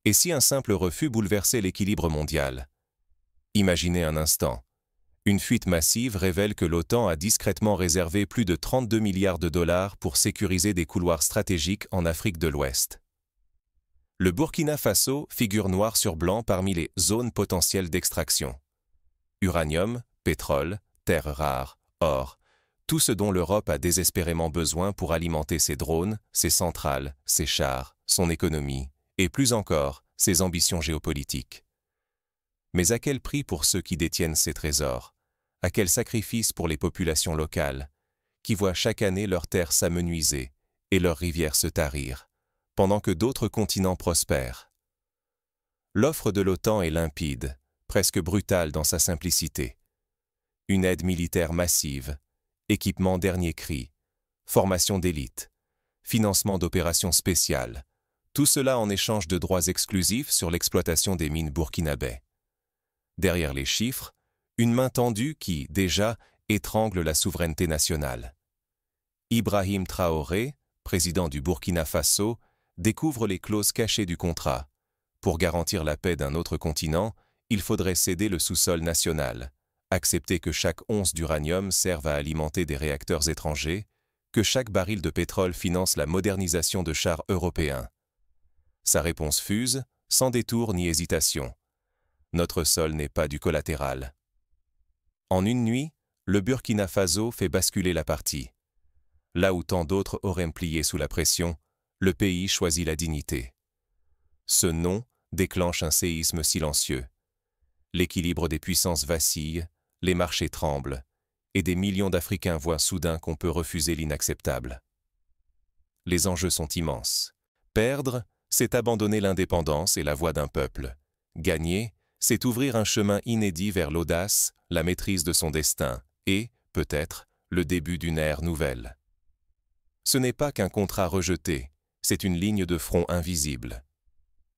Et si un simple refus bouleversait l'équilibre mondial? Imaginez un instant. Une fuite massive révèle que l'OTAN a discrètement réservé plus de 32 milliards de dollars pour sécuriser des couloirs stratégiques en Afrique de l'Ouest. Le Burkina Faso figure noir sur blanc parmi les zones potentielles d'extraction. Uranium, pétrole, terres rares, or, tout ce dont l'Europe a désespérément besoin pour alimenter ses drones, ses centrales, ses chars, son économie, et plus encore, ses ambitions géopolitiques. Mais à quel prix pour ceux qui détiennent ces trésors? À quel sacrifice pour les populations locales, qui voient chaque année leurs terres s'amenuiser et leurs rivières se tarir, pendant que d'autres continents prospèrent? L'offre de l'OTAN est limpide, presque brutale dans sa simplicité. Une aide militaire massive, équipement dernier cri, formation d'élite, financement d'opérations spéciales, tout cela en échange de droits exclusifs sur l'exploitation des mines burkinabais. Derrière les chiffres, une main tendue qui, déjà, étrangle la souveraineté nationale. Ibrahim Traoré, président du Burkina Faso, découvre les clauses cachées du contrat. Pour garantir la paix d'un autre continent, il faudrait céder le sous-sol national, accepter que chaque once d'uranium serve à alimenter des réacteurs étrangers, que chaque baril de pétrole finance la modernisation de chars européens. Sa réponse fuse, sans détour ni hésitation. Notre sol n'est pas du collatéral. En une nuit, le Burkina Faso fait basculer la partie. Là où tant d'autres auraient plié sous la pression, le pays choisit la dignité. Ce non déclenche un séisme silencieux. L'équilibre des puissances vacille, les marchés tremblent, et des millions d'Africains voient soudain qu'on peut refuser l'inacceptable. Les enjeux sont immenses. Perdre, c'est abandonner l'indépendance et la voix d'un peuple. Gagner, c'est ouvrir un chemin inédit vers l'audace, la maîtrise de son destin et, peut-être, le début d'une ère nouvelle. Ce n'est pas qu'un contrat rejeté, c'est une ligne de front invisible.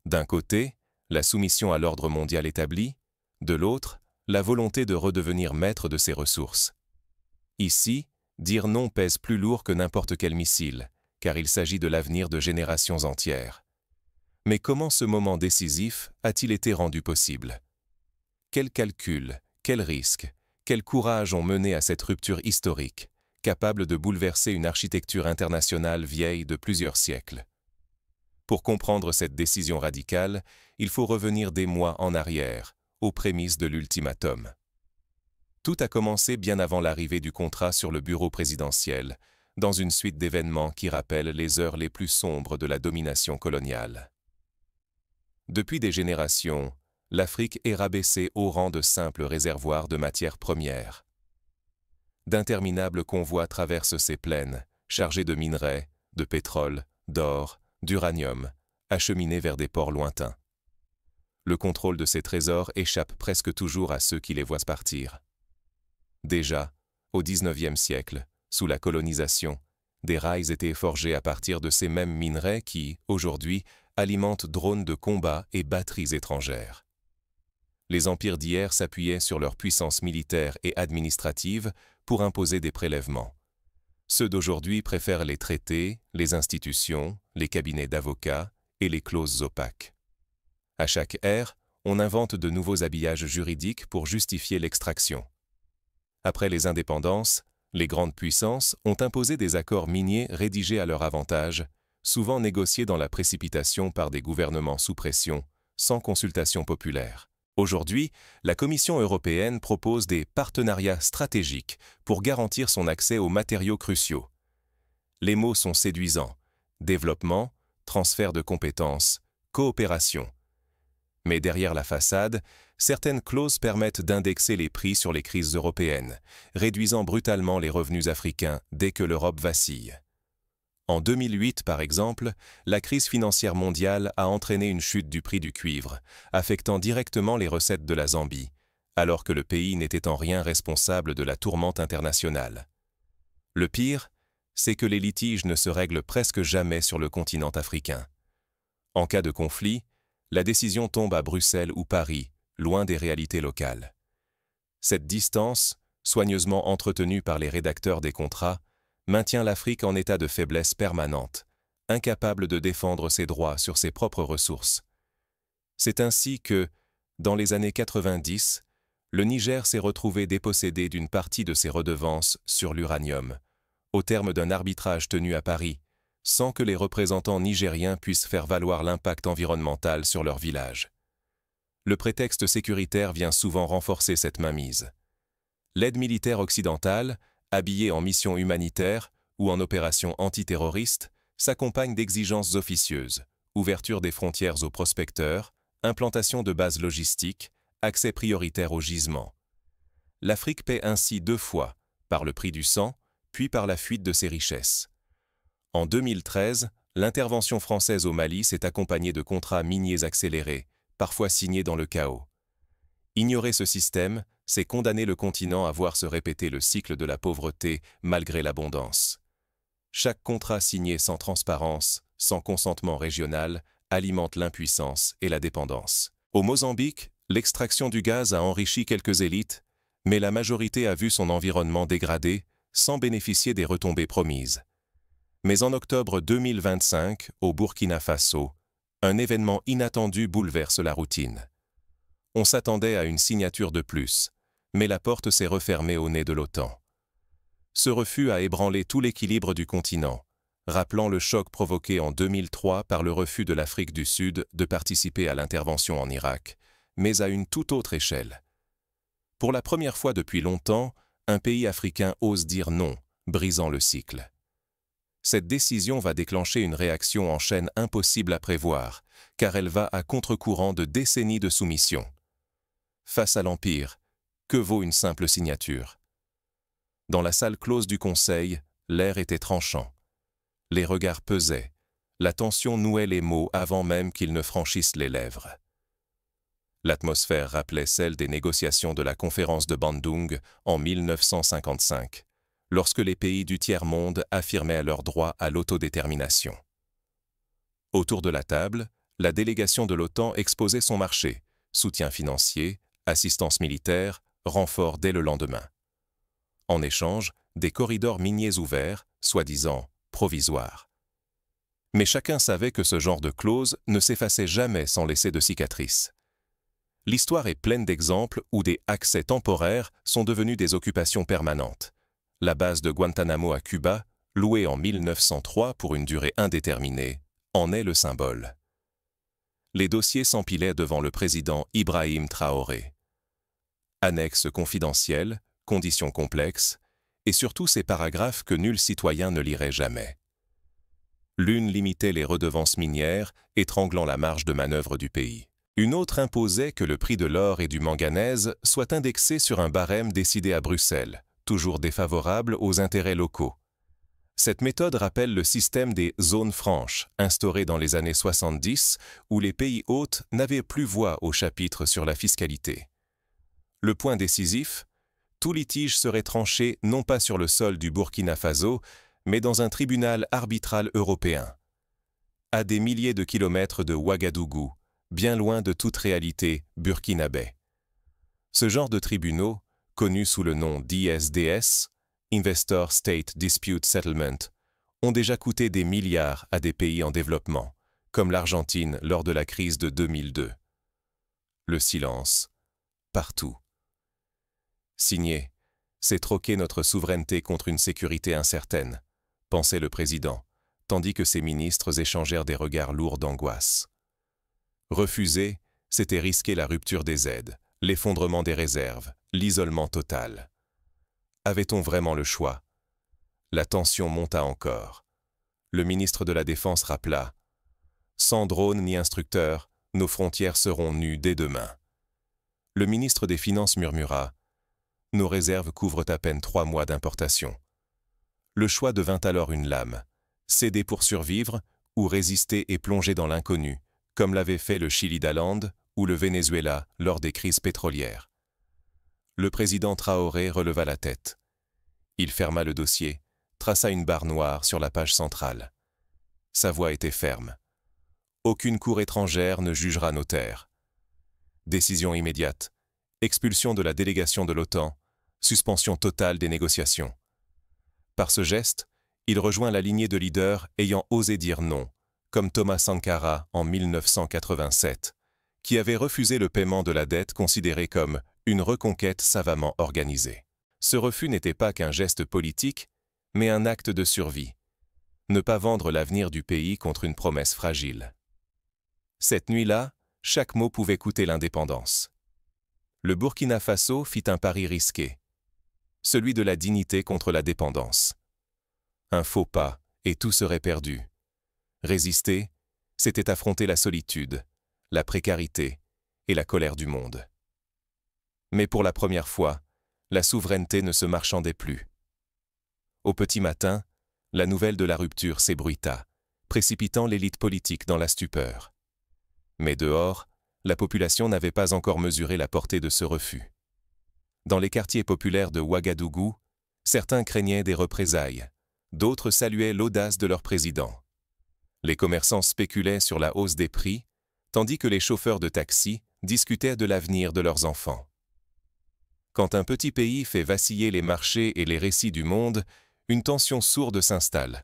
D'un côté, la soumission à l'ordre mondial établi, de l'autre, la volonté de redevenir maître de ses ressources. Ici, dire non pèse plus lourd que n'importe quel missile, car il s'agit de l'avenir de générations entières. Mais comment ce moment décisif a-t-il été rendu possible? Quels calculs, quels risques, quel courage ont mené à cette rupture historique, capable de bouleverser une architecture internationale vieille de plusieurs siècles? Pour comprendre cette décision radicale, il faut revenir des mois en arrière, aux prémices de l'ultimatum. Tout a commencé bien avant l'arrivée du contrat sur le bureau présidentiel, dans une suite d'événements qui rappellent les heures les plus sombres de la domination coloniale. Depuis des générations, l'Afrique est rabaissée au rang de simple réservoir de matières premières. D'interminables convois traversent ces plaines, chargés de minerais, de pétrole, d'or, d'uranium, acheminés vers des ports lointains. Le contrôle de ces trésors échappe presque toujours à ceux qui les voient partir. Déjà, au XIXe siècle, sous la colonisation, des rails étaient forgés à partir de ces mêmes minerais qui, aujourd'hui, alimentent drones de combat et batteries étrangères. Les empires d'hier s'appuyaient sur leur puissance militaire et administrative pour imposer des prélèvements. Ceux d'aujourd'hui préfèrent les traités, les institutions, les cabinets d'avocats et les clauses opaques. À chaque ère, on invente de nouveaux habillages juridiques pour justifier l'extraction. Après les indépendances, les grandes puissances ont imposé des accords miniers rédigés à leur avantage, souvent négociés dans la précipitation par des gouvernements sous pression, sans consultation populaire. Aujourd'hui, la Commission européenne propose des partenariats stratégiques pour garantir son accès aux matériaux cruciaux. Les mots sont séduisants: développement, transfert de compétences, coopération. Mais derrière la façade, certaines clauses permettent d'indexer les prix sur les crises européennes, réduisant brutalement les revenus africains dès que l'Europe vacille. En 2008, par exemple, la crise financière mondiale a entraîné une chute du prix du cuivre, affectant directement les recettes de la Zambie, alors que le pays n'était en rien responsable de la tourmente internationale. Le pire, c'est que les litiges ne se règlent presque jamais sur le continent africain. En cas de conflit, la décision tombe à Bruxelles ou Paris, loin des réalités locales. Cette distance, soigneusement entretenue par les rédacteurs des contrats, maintient l'Afrique en état de faiblesse permanente, incapable de défendre ses droits sur ses propres ressources. C'est ainsi que, dans les années 90, le Niger s'est retrouvé dépossédé d'une partie de ses redevances sur l'uranium, au terme d'un arbitrage tenu à Paris, sans que les représentants nigériens puissent faire valoir l'impact environnemental sur leur village. Le prétexte sécuritaire vient souvent renforcer cette mainmise. L'aide militaire occidentale, habillée en mission humanitaire ou en opération antiterroriste, s'accompagne d'exigences officieuses, ouverture des frontières aux prospecteurs, implantation de bases logistiques, accès prioritaire aux gisements. L'Afrique paie ainsi 2 fois, par le prix du sang, puis par la fuite de ses richesses. En 2013, l'intervention française au Mali s'est accompagnée de contrats miniers accélérés, parfois signés dans le chaos. Ignorer ce système, c'est condamner le continent à voir se répéter le cycle de la pauvreté malgré l'abondance. Chaque contrat signé sans transparence, sans consentement régional, alimente l'impuissance et la dépendance. Au Mozambique, l'extraction du gaz a enrichi quelques élites, mais la majorité a vu son environnement dégradé sans bénéficier des retombées promises. Mais en octobre 2025, au Burkina Faso, un événement inattendu bouleverse la routine. On s'attendait à une signature de plus, mais la porte s'est refermée au nez de l'OTAN. Ce refus a ébranlé tout l'équilibre du continent, rappelant le choc provoqué en 2003 par le refus de l'Afrique du Sud de participer à l'intervention en Irak, mais à une toute autre échelle. Pour la première fois depuis longtemps, un pays africain ose dire non, brisant le cycle. Cette décision va déclencher une réaction en chaîne impossible à prévoir, car elle va à contre-courant de décennies de soumission. Face à l'Empire, que vaut une simple signature? Dans la salle close du Conseil, l'air était tranchant. Les regards pesaient. La tension nouait les mots avant même qu'ils ne franchissent les lèvres. L'atmosphère rappelait celle des négociations de la conférence de Bandung en 1955, lorsque les pays du tiers-monde affirmaient leur droit à l'autodétermination. Autour de la table, la délégation de l'OTAN exposait son marché, soutien financier, assistance militaire, renfort dès le lendemain. En échange, des corridors miniers ouverts, soi-disant provisoires. Mais chacun savait que ce genre de clause ne s'effaçait jamais sans laisser de cicatrices. L'histoire est pleine d'exemples où des accès temporaires sont devenus des occupations permanentes. La base de Guantanamo à Cuba, louée en 1903 pour une durée indéterminée, en est le symbole. Les dossiers s'empilaient devant le président Ibrahim Traoré. Annexes confidentielles, conditions complexes, et surtout ces paragraphes que nul citoyen ne lirait jamais. L'une limitait les redevances minières, étranglant la marge de manœuvre du pays. Une autre imposait que le prix de l'or et du manganèse soit indexé sur un barème décidé à Bruxelles, toujours défavorable aux intérêts locaux. Cette méthode rappelle le système des zones franches, instauré dans les années 70, où les pays hôtes n'avaient plus voix au chapitre sur la fiscalité. Le point décisif, tout litige serait tranché non pas sur le sol du Burkina Faso, mais dans un tribunal arbitral européen. À des milliers de kilomètres de Ouagadougou, bien loin de toute réalité burkinabé. Ce genre de tribunaux, connus sous le nom d'ISDS, Investor State Dispute Settlement, ont déjà coûté des milliards à des pays en développement, comme l'Argentine lors de la crise de 2002. Le silence, partout. Signer, c'est troquer notre souveraineté contre une sécurité incertaine, pensait le président, tandis que ses ministres échangèrent des regards lourds d'angoisse. Refuser, c'était risquer la rupture des aides, l'effondrement des réserves, l'isolement total. Avait-on vraiment le choix? La tension monta encore. Le ministre de la Défense rappela « Sans drone ni instructeurs, nos frontières seront nues dès demain. » Le ministre des Finances murmura « Nos réserves couvrent à peine 3 mois d'importation. » Le choix devint alors une lame. Céder pour survivre ou résister et plonger dans l'inconnu, comme l'avaient fait le Chili d'Allende ou le Venezuela lors des crises pétrolières. Le président Traoré releva la tête. Il ferma le dossier, traça une barre noire sur la page centrale. Sa voix était ferme. Aucune cour étrangère ne jugera nos terres. Décision immédiate. Expulsion de la délégation de l'OTAN. Suspension totale des négociations. Par ce geste, il rejoint la lignée de leaders ayant osé dire non, comme Thomas Sankara en 1987, qui avait refusé le paiement de la dette considérée comme une reconquête savamment organisée. Ce refus n'était pas qu'un geste politique, mais un acte de survie. Ne pas vendre l'avenir du pays contre une promesse fragile. Cette nuit-là, chaque mot pouvait coûter l'indépendance. Le Burkina Faso fit un pari risqué, celui de la dignité contre la dépendance. Un faux pas, et tout serait perdu. Résister, c'était affronter la solitude, la précarité et la colère du monde. Mais pour la première fois, la souveraineté ne se marchandait plus. Au petit matin, la nouvelle de la rupture s'ébruita, précipitant l'élite politique dans la stupeur. Mais dehors, la population n'avait pas encore mesuré la portée de ce refus. Dans les quartiers populaires de Ouagadougou, certains craignaient des représailles, d'autres saluaient l'audace de leur président. Les commerçants spéculaient sur la hausse des prix, tandis que les chauffeurs de taxi discutaient de l'avenir de leurs enfants. Quand un petit pays fait vaciller les marchés et les récits du monde, une tension sourde s'installe.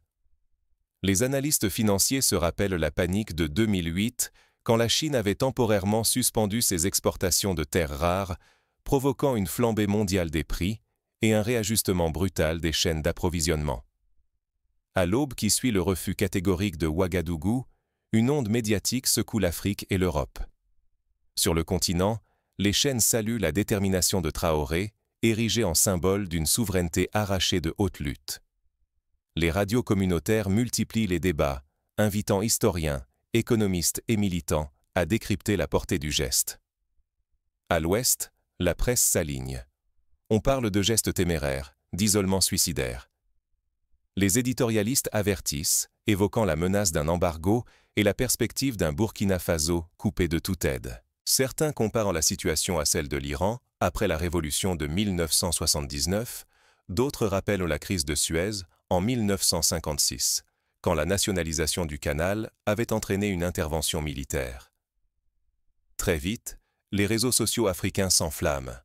Les analystes financiers se rappellent la panique de 2008, quand la Chine avait temporairement suspendu ses exportations de terres rares, provoquant une flambée mondiale des prix et un réajustement brutal des chaînes d'approvisionnement. À l'aube qui suit le refus catégorique de Ouagadougou, une onde médiatique secoue l'Afrique et l'Europe. Sur le continent, les chaînes saluent la détermination de Traoré, érigée en symbole d'une souveraineté arrachée de haute lutte. Les radios communautaires multiplient les débats, invitant historiens, économistes et militants à décrypter la portée du geste. À l'ouest, la presse s'aligne. On parle de gestes téméraires, d'isolement suicidaire. Les éditorialistes avertissent, évoquant la menace d'un embargo et la perspective d'un Burkina Faso coupé de toute aide. Certains comparent la situation à celle de l'Iran après la révolution de 1979, d'autres rappellent la crise de Suez en 1956, quand la nationalisation du canal avait entraîné une intervention militaire. Très vite, les réseaux sociaux africains s'enflamment.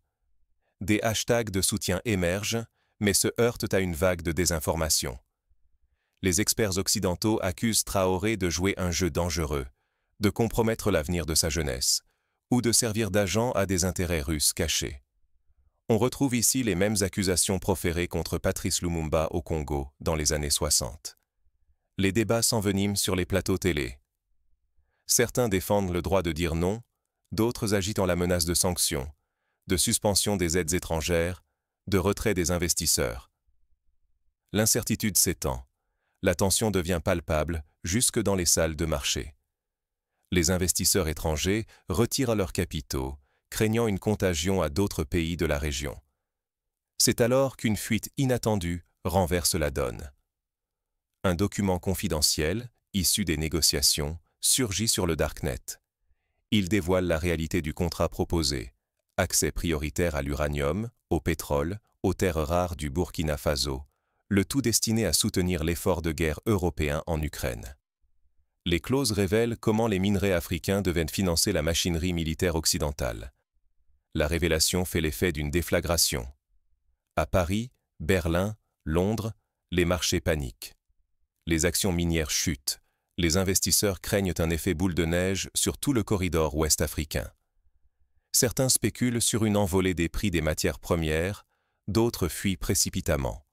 Des hashtags de soutien émergent, mais se heurtent à une vague de désinformation. Les experts occidentaux accusent Traoré de jouer un jeu dangereux, de compromettre l'avenir de sa jeunesse, ou de servir d'agent à des intérêts russes cachés. On retrouve ici les mêmes accusations proférées contre Patrice Lumumba au Congo dans les années 60. Les débats s'enveniment sur les plateaux télé. Certains défendent le droit de dire non, d'autres agitent la menace de sanctions, de suspension des aides étrangères, de retrait des investisseurs. L'incertitude s'étend. La tension devient palpable jusque dans les salles de marché. Les investisseurs étrangers retirent leurs capitaux, craignant une contagion à d'autres pays de la région. C'est alors qu'une fuite inattendue renverse la donne. Un document confidentiel, issu des négociations, surgit sur le Darknet. Il dévoile la réalité du contrat proposé, accès prioritaire à l'uranium, au pétrole, aux terres rares du Burkina Faso, le tout destiné à soutenir l'effort de guerre européen en Ukraine. Les clauses révèlent comment les minerais africains devaient financer la machinerie militaire occidentale. La révélation fait l'effet d'une déflagration. À Paris, Berlin, Londres, les marchés paniquent. Les actions minières chutent. Les investisseurs craignent un effet boule de neige sur tout le corridor ouest africain. Certains spéculent sur une envolée des prix des matières premières, d'autres fuient précipitamment.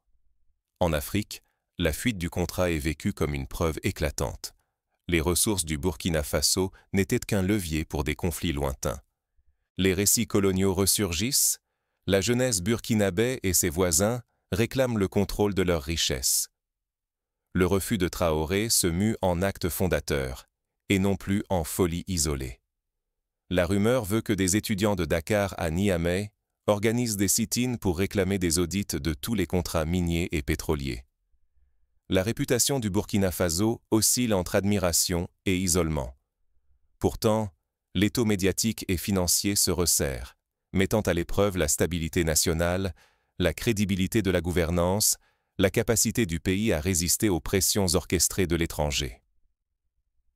En Afrique, la fuite du contrat est vécue comme une preuve éclatante. Les ressources du Burkina Faso n'étaient qu'un levier pour des conflits lointains. Les récits coloniaux ressurgissent, la jeunesse burkinabé et ses voisins réclament le contrôle de leurs richesses. Le refus de Traoré se mue en acte fondateur, et non plus en folie isolée. La rumeur veut que des étudiants de Dakar à Niamey organisent des sit-ins pour réclamer des audits de tous les contrats miniers et pétroliers. La réputation du Burkina Faso oscille entre admiration et isolement. Pourtant, l'étau médiatique et financier se resserre, mettant à l'épreuve la stabilité nationale, la crédibilité de la gouvernance, la capacité du pays à résister aux pressions orchestrées de l'étranger.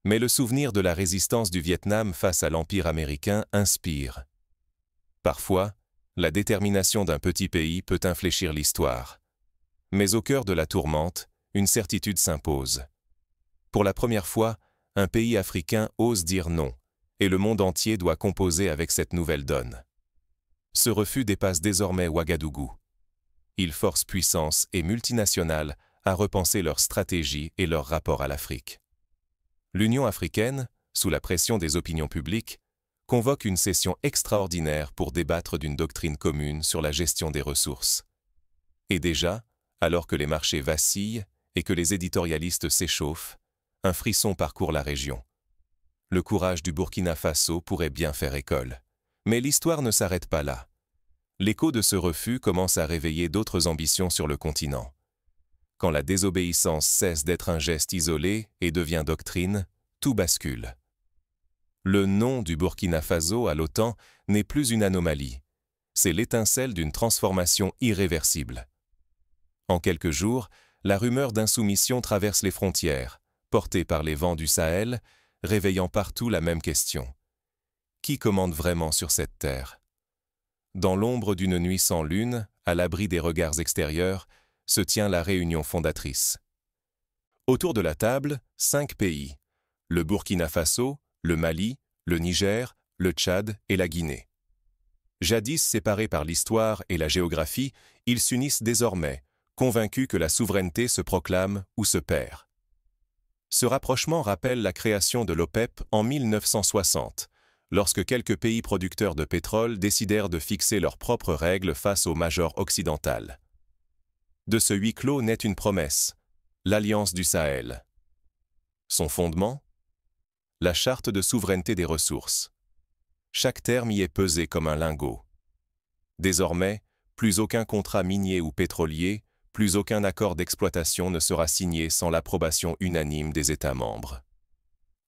Mais le souvenir de la résistance du Vietnam face à l'Empire américain inspire. Parfois, la détermination d'un petit pays peut infléchir l'histoire. Mais au cœur de la tourmente, une certitude s'impose. Pour la première fois, un pays africain ose dire non, et le monde entier doit composer avec cette nouvelle donne. Ce refus dépasse désormais Ouagadougou. Il force puissances et multinationales à repenser leur stratégie et leur rapport à l'Afrique. L'Union africaine, sous la pression des opinions publiques, convoque une session extraordinaire pour débattre d'une doctrine commune sur la gestion des ressources. Et déjà, alors que les marchés vacillent et que les éditorialistes s'échauffent, un frisson parcourt la région. Le courage du Burkina Faso pourrait bien faire école. Mais l'histoire ne s'arrête pas là. L'écho de ce refus commence à réveiller d'autres ambitions sur le continent. Quand la désobéissance cesse d'être un geste isolé et devient doctrine, tout bascule. Le non du Burkina Faso à l'OTAN n'est plus une anomalie. C'est l'étincelle d'une transformation irréversible. En quelques jours, la rumeur d'insoumission traverse les frontières, portée par les vents du Sahel, réveillant partout la même question. Qui commande vraiment sur cette terre? Dans l'ombre d'une nuit sans lune, à l'abri des regards extérieurs, se tient la réunion fondatrice. Autour de la table, 5 pays. Le Burkina Faso, le Mali, le Niger, le Tchad et la Guinée. Jadis séparés par l'histoire et la géographie, ils s'unissent désormais, convaincus que la souveraineté se proclame ou se perd. Ce rapprochement rappelle la création de l'OPEP en 1960, lorsque quelques pays producteurs de pétrole décidèrent de fixer leurs propres règles face au major occidental. De ce huis clos naît une promesse, l'Alliance du Sahel. Son fondement? La charte de souveraineté des ressources. Chaque terme y est pesé comme un lingot. Désormais, plus aucun contrat minier ou pétrolier, plus aucun accord d'exploitation ne sera signé sans l'approbation unanime des États membres.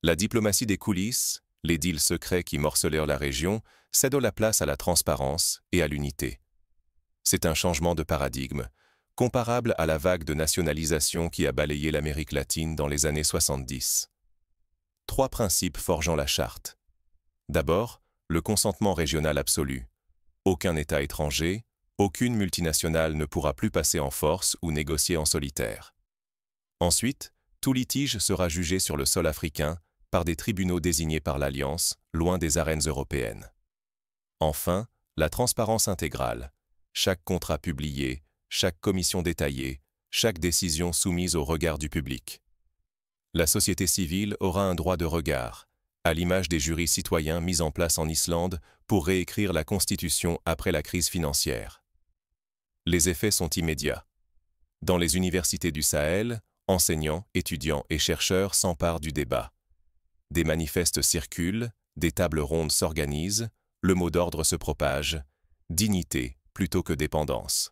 La diplomatie des coulisses, les deals secrets qui morcelèrent la région, cèdent la place à la transparence et à l'unité. C'est un changement de paradigme, comparable à la vague de nationalisation qui a balayé l'Amérique latine dans les années 70. 3 principes forgeant la charte. D'abord, le consentement régional absolu. Aucun État étranger, aucune multinationale ne pourra plus passer en force ou négocier en solitaire. Ensuite, tout litige sera jugé sur le sol africain par des tribunaux désignés par l'Alliance, loin des arènes européennes. Enfin, la transparence intégrale. Chaque contrat publié, chaque commission détaillée, chaque décision soumise au regard du public. La société civile aura un droit de regard, à l'image des jurys citoyens mis en place en Islande pour réécrire la Constitution après la crise financière. Les effets sont immédiats. Dans les universités du Sahel, enseignants, étudiants et chercheurs s'emparent du débat. Des manifestes circulent, des tables rondes s'organisent, le mot d'ordre se propage, dignité plutôt que dépendance.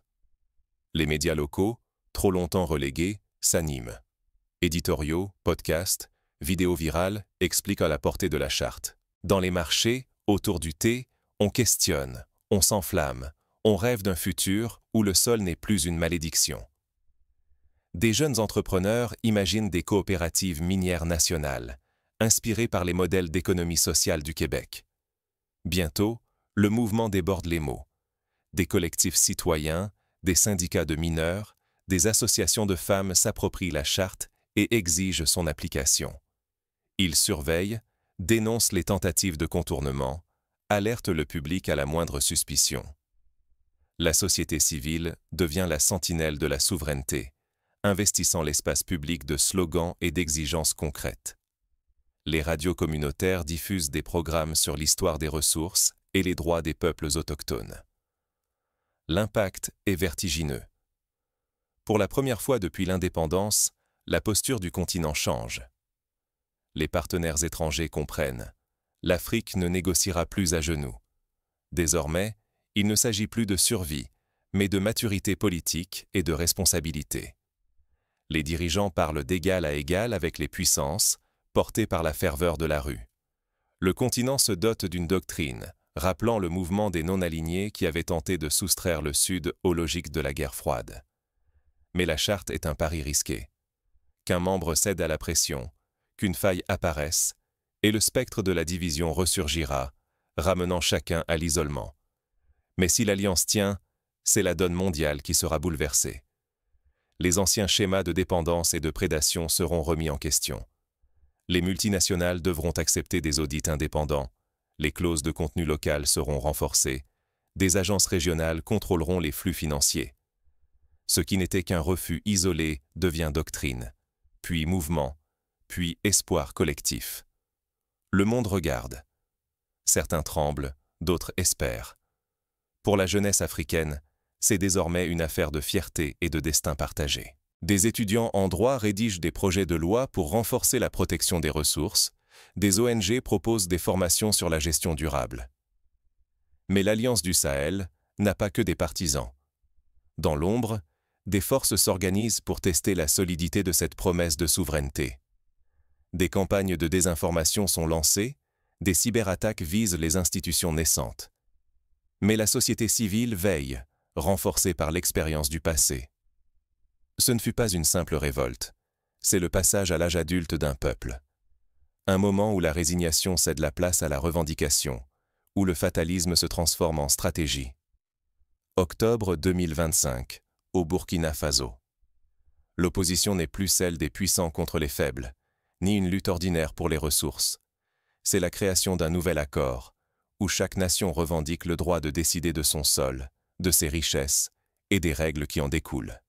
Les médias locaux, trop longtemps relégués, s'animent. Éditoriaux, podcasts, vidéos virales expliquent à la portée de la charte. Dans les marchés, autour du thé, on questionne, on s'enflamme, on rêve d'un futur où le sol n'est plus une malédiction. Des jeunes entrepreneurs imaginent des coopératives minières nationales, inspirées par les modèles d'économie sociale du Québec. Bientôt, le mouvement déborde les mots. Des collectifs citoyens, des syndicats de mineurs, des associations de femmes s'approprient la charte et exigent son application. Ils surveillent, dénoncent les tentatives de contournement, alertent le public à la moindre suspicion. La société civile devient la sentinelle de la souveraineté, investissant l'espace public de slogans et d'exigences concrètes. Les radios communautaires diffusent des programmes sur l'histoire des ressources et les droits des peuples autochtones. L'impact est vertigineux. Pour la première fois depuis l'indépendance, la posture du continent change. Les partenaires étrangers comprennent. L'Afrique ne négociera plus à genoux. Désormais, il ne s'agit plus de survie, mais de maturité politique et de responsabilité. Les dirigeants parlent d'égal à égal avec les puissances, portés par la ferveur de la rue. Le continent se dote d'une doctrine, rappelant le mouvement des non-alignés qui avaient tenté de soustraire le Sud aux logiques de la guerre froide. Mais la charte est un pari risqué. Qu'un membre cède à la pression, qu'une faille apparaisse, et le spectre de la division ressurgira, ramenant chacun à l'isolement. Mais si l'alliance tient, c'est la donne mondiale qui sera bouleversée. Les anciens schémas de dépendance et de prédation seront remis en question. Les multinationales devront accepter des audits indépendants, les clauses de contenu local seront renforcées, des agences régionales contrôleront les flux financiers. Ce qui n'était qu'un refus isolé devient doctrine, puis mouvement, puis espoir collectif. Le monde regarde. Certains tremblent, d'autres espèrent. Pour la jeunesse africaine, c'est désormais une affaire de fierté et de destin partagé. Des étudiants en droit rédigent des projets de loi pour renforcer la protection des ressources, des ONG proposent des formations sur la gestion durable. Mais l'Alliance du Sahel n'a pas que des partisans. Dans l'ombre, des forces s'organisent pour tester la solidité de cette promesse de souveraineté. Des campagnes de désinformation sont lancées, des cyberattaques visent les institutions naissantes. Mais la société civile veille, renforcée par l'expérience du passé. Ce ne fut pas une simple révolte, c'est le passage à l'âge adulte d'un peuple. Un moment où la résignation cède la place à la revendication, où le fatalisme se transforme en stratégie. Octobre 2025, au Burkina Faso. L'opposition n'est plus celle des puissants contre les faibles, ni une lutte ordinaire pour les ressources. C'est la création d'un nouvel accord, où chaque nation revendique le droit de décider de son sol, de ses richesses et des règles qui en découlent.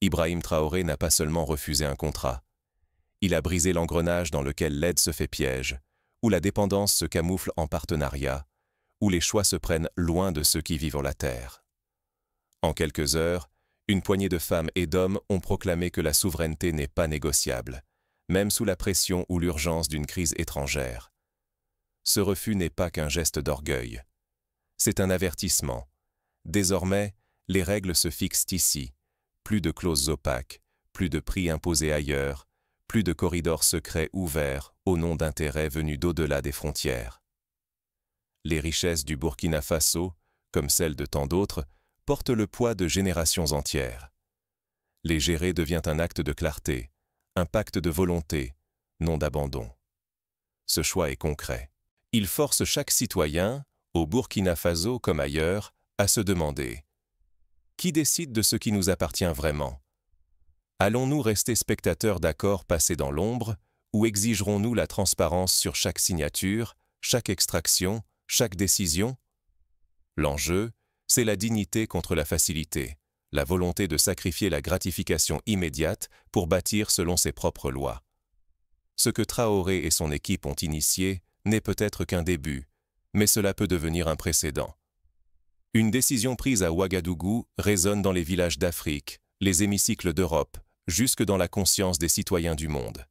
Ibrahim Traoré n'a pas seulement refusé un contrat. Il a brisé l'engrenage dans lequel l'aide se fait piège, où la dépendance se camoufle en partenariat, où les choix se prennent loin de ceux qui vivent la terre. En quelques heures, une poignée de femmes et d'hommes ont proclamé que la souveraineté n'est pas négociable, même sous la pression ou l'urgence d'une crise étrangère. Ce refus n'est pas qu'un geste d'orgueil. C'est un avertissement. Désormais, les règles se fixent ici. Plus de clauses opaques, plus de prix imposés ailleurs, plus de corridors secrets ouverts au nom d'intérêts venus d'au-delà des frontières. Les richesses du Burkina Faso, comme celles de tant d'autres, portent le poids de générations entières. Les gérer devient un acte de clarté, un pacte de volonté, non d'abandon. Ce choix est concret. Il force chaque citoyen, au Burkina Faso comme ailleurs, à se demander: qui décide de ce qui nous appartient vraiment? Allons-nous rester spectateurs d'accords passés dans l'ombre, ou exigerons-nous la transparence sur chaque signature, chaque extraction, chaque décision? L'enjeu, c'est la dignité contre la facilité, la volonté de sacrifier la gratification immédiate pour bâtir selon ses propres lois. Ce que Traoré et son équipe ont initié n'est peut-être qu'un début, mais cela peut devenir un précédent. Une décision prise à Ouagadougou résonne dans les villages d'Afrique, les hémicycles d'Europe, jusque dans la conscience des citoyens du monde.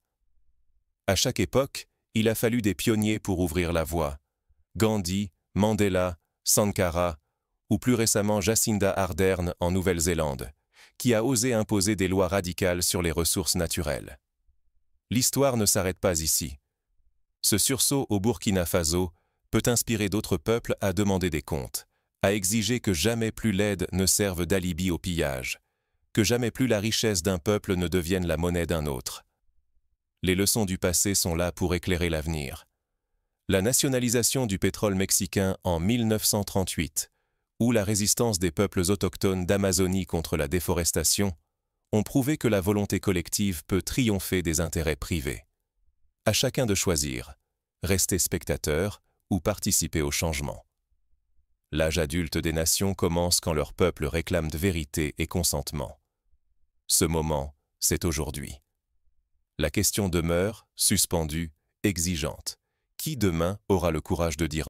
À chaque époque, il a fallu des pionniers pour ouvrir la voie. Gandhi, Mandela, Sankara, ou plus récemment Jacinda Ardern en Nouvelle-Zélande, qui a osé imposer des lois radicales sur les ressources naturelles. L'histoire ne s'arrête pas ici. Ce sursaut au Burkina Faso peut inspirer d'autres peuples à demander des comptes, à exiger que jamais plus l'aide ne serve d'alibi au pillage, que jamais plus la richesse d'un peuple ne devienne la monnaie d'un autre. Les leçons du passé sont là pour éclairer l'avenir. La nationalisation du pétrole mexicain en 1938, ou la résistance des peuples autochtones d'Amazonie contre la déforestation, ont prouvé que la volonté collective peut triompher des intérêts privés. À chacun de choisir, rester spectateur ou participer au changement. L'âge adulte des nations commence quand leurs peuples réclament de vérité et consentement. Ce moment, c'est aujourd'hui. La question demeure, suspendue, exigeante. Qui demain aura le courage de dire